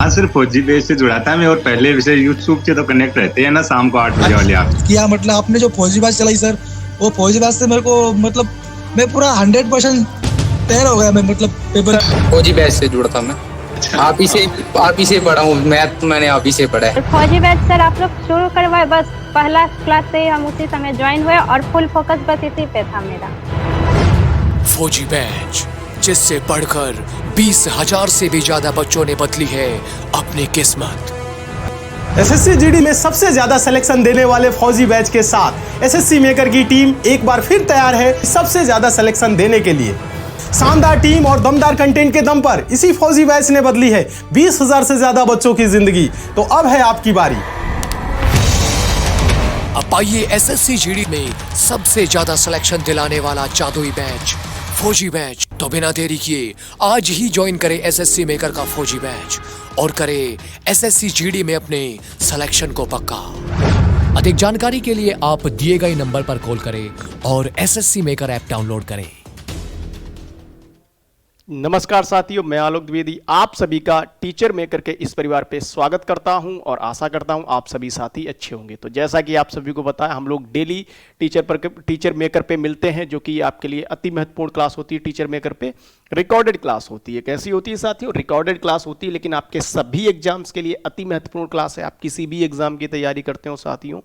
हाँ, सिर्फ फौजी बेस से जुड़ा था मैं, और पहले विषय यूट्यूब से तो कनेक्ट रहते हैं ना, शाम को 8 बजे वाले आप किया। मतलब आपने जो फौजी बैच चलाई सर, वो फौजी बैच से मेरे को मतलब मैं पूरा 100% तैयार हो गया। मैं मतलब पेपर फौजी बैच से जुड़ा था मैं। आप ही से पढ़ा हूँ, मैथ तो मैंने आप ही से पढ़ा है। फौजी बैच सर आप लोग शुरू करवाए, बस पहला क्लास से ही हम उसी समय ज्वाइन हुए और फुल फोकस बस इसी पे था मेरा। फौजी बैच, जिससे बढ़कर 20,000 से भी ज्यादा बच्चों ने बदली है अपनी किस्मत। एसएससी जीडी में सबसे ज्यादा सिलेक्शन देने वाले फौजी बैच के साथ एसएससी मेकर की टीम एक बार फिर तैयार है सबसे ज्यादा सिलेक्शन देने के लिए। शानदार टीम और दमदार कंटेंट के दम पर इसी फौजी बैच ने बदली है 20,000 से ज्यादा बच्चों की जिंदगी। तो अब है आपकी बारी। अब आइए एसएससी जीडी में सबसे ज्यादा सिलेक्शन दिलाने वाला जादुई बैच फौजी बैच। तो बिना देरी किए आज ही ज्वाइन करें एसएससी मेकर का फौजी बैच और करें एसएससी जीडी में अपने सिलेक्शन को पक्का। अधिक जानकारी के लिए आप दिए गए नंबर पर कॉल करें और एसएससी मेकर ऐप डाउनलोड करें। नमस्कार साथियों, मैं आलोक द्विवेदी आप सभी का टीचर मेकर के इस परिवार पे स्वागत करता हूं और आशा करता हूं आप सभी साथी अच्छे होंगे। तो जैसा कि आप सभी को पता है, हम लोग डेली टीचर मेकर पे मिलते हैं, जो कि आपके लिए अति महत्वपूर्ण क्लास होती है। टीचर मेकर पे रिकॉर्डेड क्लास होती है। कैसी होती है साथियों? रिकॉर्डेड क्लास होती है, लेकिन आपके सभी एग्जाम्स के लिए अति महत्वपूर्ण क्लास है। आप किसी भी एग्जाम की तैयारी करते हो साथियों,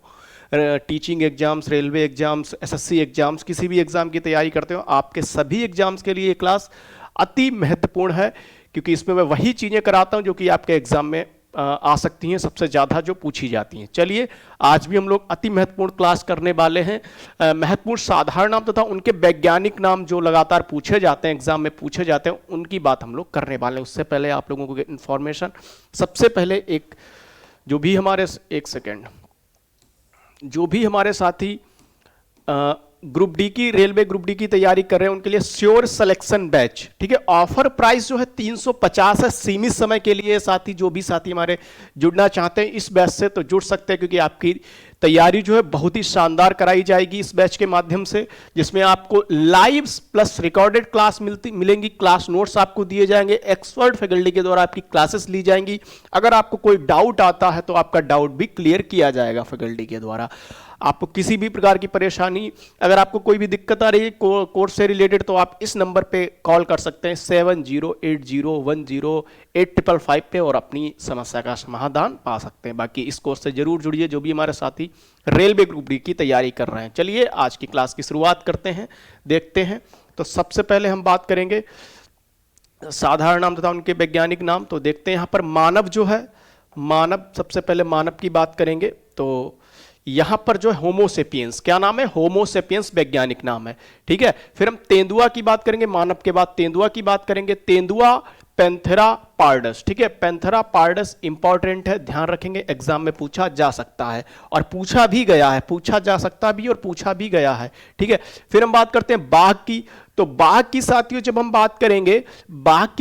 teaching exams, railway exams, SSC exams, किसी भी एग्जाम की तैयारी करते हो, आपके सभी एग्जाम्स के लिए ये क्लास अति महत्वपूर्ण है, क्योंकि इसमें मैं वही चीज़ें कराता हूं जो कि आपके एग्जाम में आ सकती हैं, सबसे ज़्यादा जो पूछी जाती हैं। चलिए, आज भी हम लोग अति महत्वपूर्ण क्लास करने वाले हैं। महत्वपूर्ण साधारण नाम तथा उनके वैज्ञानिक नाम जो लगातार पूछे जाते हैं, एग्जाम में पूछे जाते हैं, उनकी बात हम लोग करने वाले हैं। उससे पहले आप लोगों को इन्फॉर्मेशन, सबसे पहले जो भी हमारे साथी ग्रुप डी की, रेलवे ग्रुप डी की तैयारी कर रहे हैं, उनके लिए श्योर सिलेक्शन बैच, ठीक है। ऑफर प्राइस जो है 350 है, सीमित समय के लिए। साथी जो भी साथी हमारे जुड़ना चाहते हैं इस बैच से तो जुड़ सकते हैं, क्योंकि आपकी तैयारी जो है बहुत ही शानदार कराई जाएगी इस बैच के माध्यम से, जिसमें आपको लाइव प्लस रिकॉर्डेड क्लास मिलेंगी। क्लास नोट्स आपको दिए जाएंगे, एक्सपर्ट फैकल्टी के द्वारा आपकी क्लासेस ली जाएंगी। अगर आपको कोई डाउट आता है तो आपका डाउट भी क्लियर किया जाएगा फैकल्टी के द्वारा। आपको किसी भी प्रकार की परेशानी, अगर आपको कोई भी दिक्कत आ रही है कोर्स से रिलेटेड, तो आप इस नंबर पे कॉल कर सकते हैं 7080108555 पे और अपनी समस्या का समाधान पा सकते हैं। बाकी इस कोर्स से जरूर जुड़िए जो भी हमारे साथी रेलवे ग्रुप डी की तैयारी कर रहे हैं। चलिए आज की क्लास की शुरुआत करते हैं, देखते हैं। तो सबसे पहले हम बात करेंगे साधारण नाम तथा उनके वैज्ञानिक नाम। तो देखते हैं यहाँ पर मानव जो है, मानव, सबसे पहले मानव की बात करेंगे। तो यहां पर जो है होमोसेपियंस, क्या नाम है? होमोसेपियंस वैज्ञानिक नाम है, ठीक है। फिर हम तेंदुआ की बात करेंगे, मानव के बाद तेंदुआ की बात करेंगे। तेंदुआ पैंथेरा पार्डस, ठीक है। पैंथेरा पार्डस इंपॉर्टेंट है, ध्यान रखेंगे, एग्जाम में पूछा जा सकता है और पूछा भी गया है, पूछा जा सकता भी और पूछा भी गया है, ठीक है। फिर हम बात करते हैं बाघ की। तो बाघ की साथियों जब हम बात करेंगे, बात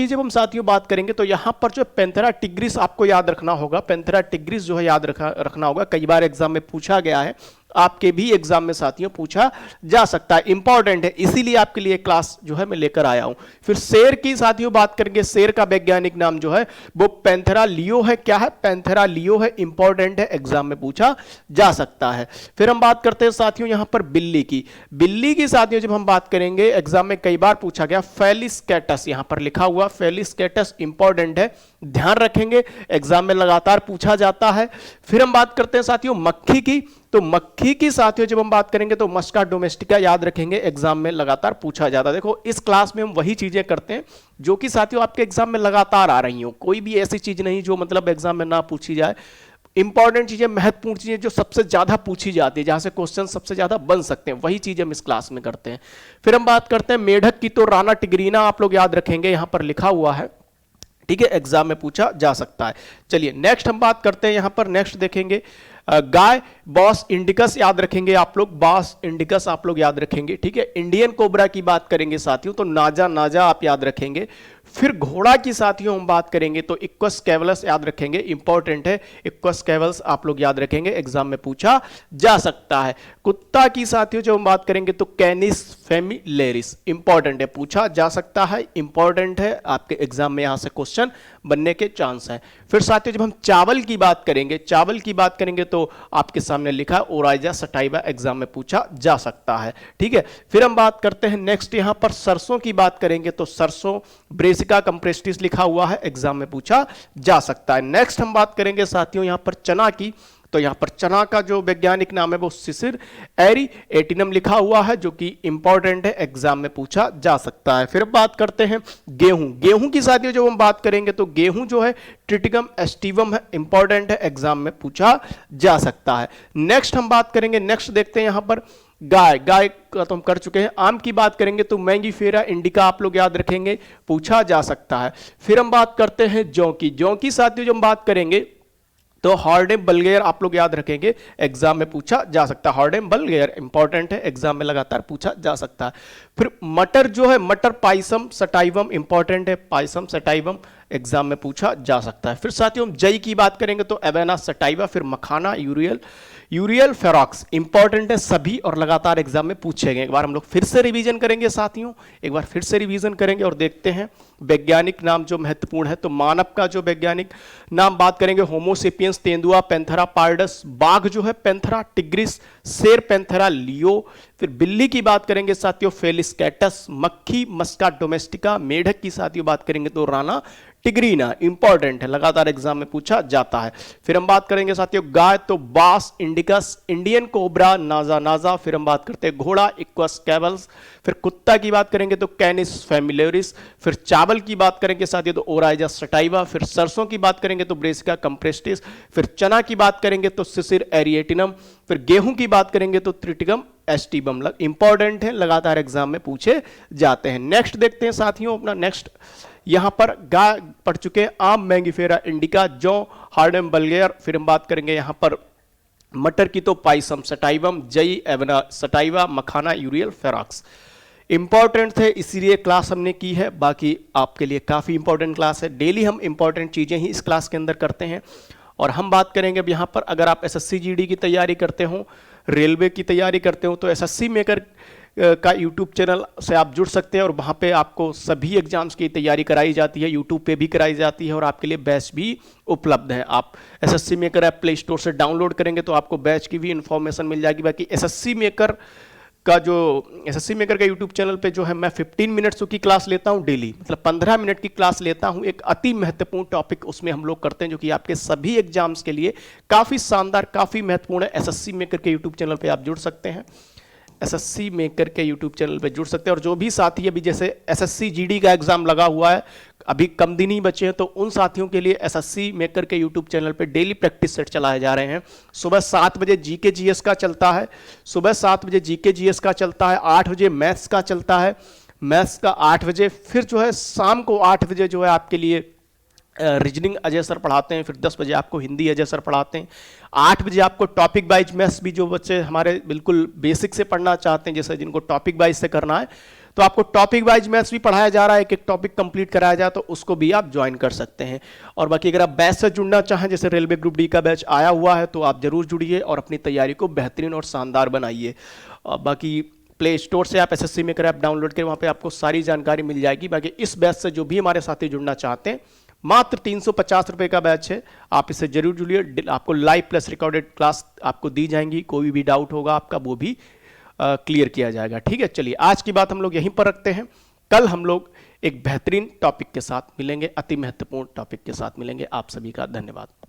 करेंगे तो यहां पर जो पैंथेरा टिग्रिस आपको याद रखना होगा। पैंथेरा टिग्रिस जो है याद रखना होगा, कई बार एग्जाम में पूछा गया है, आपके भी एग्जाम में साथियों पूछा जा सकता है, इंपॉर्टेंट है, इसीलिए आपके लिए क्लास जो है मैं लेकर आया हूं। फिर शेर की साथियों बात करेंगे। शेर का वैज्ञानिक नाम जो है वो पैंथेरा लियो है। क्या है? पैंथेरा लियो है, इंपॉर्टेंट है, एग्जाम में पूछा जा सकता है। फिर हम बात करते हैं साथियों यहां पर बिल्ली की। बिल्ली की साथियों जब हम बात करेंगे, एग्जाम में कई बार पूछा गया, फेलिस कैटस, यहां पर लिखा हुआ फेलिस कैटस, इंपॉर्टेंट है, ध्यान रखेंगे, एग्जाम में लगातार पूछा जाता है। फिर हम बात करते हैं साथियों मक्खी की। तो मक्खी की साथियों जब हम बात करेंगे तो मस्का डोमेस्टिका याद रखेंगे, एग्जाम में लगातार पूछा जाता है। देखो इस क्लास में हम वही चीजें करते हैं जो कि साथियों आपके एग्जाम में लगातार आ रही हो, कोई भी ऐसी चीज नहीं जो मतलब एग्जाम में ना पूछी जाए। इंपॉर्टेंट चीजें, महत्वपूर्ण चीजें जो सबसे ज्यादा पूछी जाती है, जहां से क्वेश्चन सबसे ज्यादा बन सकते हैं, वही चीजें हम इस क्लास में करते हैं। फिर हम बात करते हैं मेढक की। तो राना टिग्रीना आप लोग याद रखेंगे, यहां पर लिखा हुआ है, ठीक है, एग्जाम में पूछा जा सकता है। चलिए नेक्स्ट हम बात करते हैं, यहां पर नेक्स्ट देखेंगे गाय बॉस इंडिकस याद रखेंगे आप लोग, बॉस इंडिकस आप लोग याद रखेंगे, ठीक है। इंडियन कोबरा की बात करेंगे साथियों तो नाजा नाजा आप याद रखेंगे। फिर घोड़ा की साथियों हम बात करेंगे तो इक्वस कैवलस याद रखेंगे, इंपॉर्टेंट है, इक्वस कैवल्स आप लोग याद रखेंगे, एग्जाम में पूछा जा सकता है। कुत्ता की साथियों जो हम बात करेंगे तो कैनिस फेमिलेरिस, इंपॉर्टेंट है, पूछा जा सकता है, इंपॉर्टेंट है, आपके एग्जाम में यहां से क्वेश्चन बनने के चांस है। फिर साथियों जब हम चावल की बात करेंगे, चावल की बात करेंगे तो आपके सामने लिखा ओराइजा सटाइवा, एग्जाम में पूछा जा सकता है, ठीक है। फिर हम बात करते हैं नेक्स्ट, यहां पर सरसों की बात करेंगे तो सरसों ब्रेसिका कंप्रेस्टिस लिखा हुआ है, एग्जाम में पूछा जा सकता है। नेक्स्ट हम बात करेंगे साथियों यहां पर चना की, तो यहां पर चना का जो वैज्ञानिक नाम है वो सिसिर एरिएटिनम लिखा हुआ है, जो कि इंपॉर्टेंट है, एग्जाम में पूछा जा सकता है। फिर बात करते हैं गेहूं, गेहूं की साथियों जब हम बात करेंगे तो गेहूं जो है ट्रिटिकम एस्टिवम है, इंपॉर्टेंट है, एग्जाम में पूछा जा सकता है। नेक्स्ट हम बात करेंगे, नेक्स्ट देखते हैं यहां पर गाय, गाय का तो हम कर चुके हैं। आम की बात करेंगे तो मैंगीफेरा इंडिका आप लोग याद रखेंगे, पूछा जा सकता है। फिर हम बात करते हैं जौ की, जौ की साथियों जब हम बात करेंगे तो हॉर्डेम बल्गेयर आप लोग याद रखेंगे, एग्जाम में पूछा जा सकता है, हॉर्डेम बल्गेयर इंपॉर्टेंट है, एग्जाम में लगातार पूछा जा सकता है। फिर मटर जो है, मटर पाइसम सटाइवम, इंपॉर्टेंट है, पाइसम सटाइवम, एग्जाम में पूछा जा सकता है। फिर साथियों हम जई की बात करेंगे तो एवेना सटाइवा, फिर मखाना यूरियल फेरॉक्स, इंपॉर्टेंट है सभी और लगातार एग्जाम में पूछे गए। एक बार हम लोग फिर से रिवीजन करेंगे साथियों, एक बार फिर से रिवीजन करेंगे और देखते हैं वैज्ञानिक नाम जो महत्वपूर्ण है। तो मानव का जो वैज्ञानिक नाम बात करेंगे होमोसेपियंस तेंदुआ पैंथेरा पार्डस, बाघ जो है पैंथेरा टिग्रिस, शेर पैंथेरा लियो। फिर बिल्ली की बात करेंगे साथियों फेलिस कैटस, मक्खी मस्का डोमेस्टिका, मेढक की साथियों बात करेंगे तो राना टिग्रीना, इंपॉर्टेंट है, लगातार एग्जाम में पूछा जाता है। फिर हम बात करेंगे साथियों गाय तो बास इंडिकस, इंडियन कोबरा नाजा नाजा। फिर हम बात करते हैं घोड़ा इक्वस कैवल्स। फिर कुत्ता की बात करेंगे तो कैनिस फेमिलेरिस। फिर चावल की बात करेंगे साथियों तो ओराइजा सटाइवा। फिर सरसों की बात करेंगे तो ब्रेसिका कंप्रेस्टिस। फिर चना की बात करेंगे तो सिसिर एरिएटिनम। फिर गेहूं की बात करेंगे तो ट्रिटिकम एस्टिबम, इंपॉर्टेंट है, लगातार एग्जाम में पूछे जाते हैं। नेक्स्ट देखते हैं साथियों अपना नेक्स्ट, यहां पर गाय पढ़ चुके हैं, आम मैंगीफेरा इंडिका, जौ हार्डेम बल्गेयर। फिर हम बात करेंगे यहां पर मटर की तो पाइसम सटाइवम, जई एवना सटाइवा, मखाना यूरियल फेरॉक्स, इंपॉर्टेंट थे इसीलिए क्लास हमने की है। बाकी आपके लिए काफ़ी इंपॉर्टेंट क्लास है, डेली हम इंपॉर्टेंट चीज़ें ही इस क्लास के अंदर करते हैं। और हम बात करेंगे अब यहाँ पर अगर आप एसएससी जीडी की तैयारी करते हो, रेलवे की तैयारी करते हो तो एसएससी मेकर का यूट्यूब चैनल से आप जुड़ सकते हैं और वहाँ पे आपको सभी एग्जाम्स की तैयारी कराई जाती है, यूट्यूब पे भी कराई जाती है और आपके लिए बैच भी उपलब्ध है। आप SSC maker app play store से डाउनलोड करेंगे तो आपको बैच की भी इंफॉर्मेशन मिल जाएगी। बाकी एसएससी मेकर का यूट्यूब चैनल पे जो है मैं 15 मिनट्स की क्लास लेता हूँ डेली, मतलब 15 मिनट की क्लास लेता हूँ। एक अति महत्वपूर्ण टॉपिक उसमें हम लोग करते हैं जो कि आपके सभी एग्जाम्स के लिए काफ़ी शानदार, काफ़ी महत्वपूर्ण है। एसएससी मेकर के यूट्यूब चैनल पे आप जुड़ सकते हैं, एसएससी मेकर के यूट्यूब चैनल पे जुड़ सकते हैं। और जो भी साथी अभी जैसे एसएससी जीडी का एग्जाम लगा हुआ है, अभी कम दिन ही बचे हैं, तो उन साथियों के लिए एसएससी मेकर के यूट्यूब चैनल पे डेली प्रैक्टिस सेट चलाए जा रहे हैं। सुबह 7 बजे जीके जीएस का चलता है, सुबह 7 बजे जीके जीएस का चलता है, 8 बजे मैथ्स का चलता है, मैथ्स का 8 बजे, फिर जो है शाम को 8 बजे जो है आपके लिए रीजनिंग अजय सर पढ़ाते हैं, फिर 10 बजे आपको हिंदी अजय सर पढ़ाते हैं, 8 बजे आपको टॉपिक वाइज मैथ्स भी, जो बच्चे हमारे बिल्कुल बेसिक से पढ़ना चाहते हैं, जैसे जिनको टॉपिक वाइज से करना है तो आपको टॉपिक वाइज मैथ्स भी पढ़ाया जा रहा है, एक टॉपिक कंप्लीट कराया जाए तो उसको भी आप ज्वाइन कर सकते हैं। और बाकी अगर आप बैच से जुड़ना चाहें, जैसे रेलवे ग्रुप डी का बैच आया हुआ है, तो आप जरूर जुड़िए और अपनी तैयारी को बेहतरीन और शानदार बनाइए। बाकी प्ले स्टोर से आप एसएससी मेकर ऐप डाउनलोड करें, वहाँ पे आपको सारी जानकारी मिल जाएगी। बाकी इस बैच से जो भी हमारे साथी जुड़ना चाहते हैं, मात्र 350 रुपये का बैच है, आप इसे जरूर जुड़िए। आपको लाइव प्लस रिकॉर्डेड क्लास आपको दी जाएंगी, कोई भी डाउट होगा आपका वो भी क्लियर किया जाएगा। ठीक है, चलिए आज की बात हम लोग यहीं पर रखते हैं। कल हम लोग एक बेहतरीन टॉपिक के साथ मिलेंगे, अति महत्वपूर्ण टॉपिक के साथ मिलेंगे। आप सभी का धन्यवाद।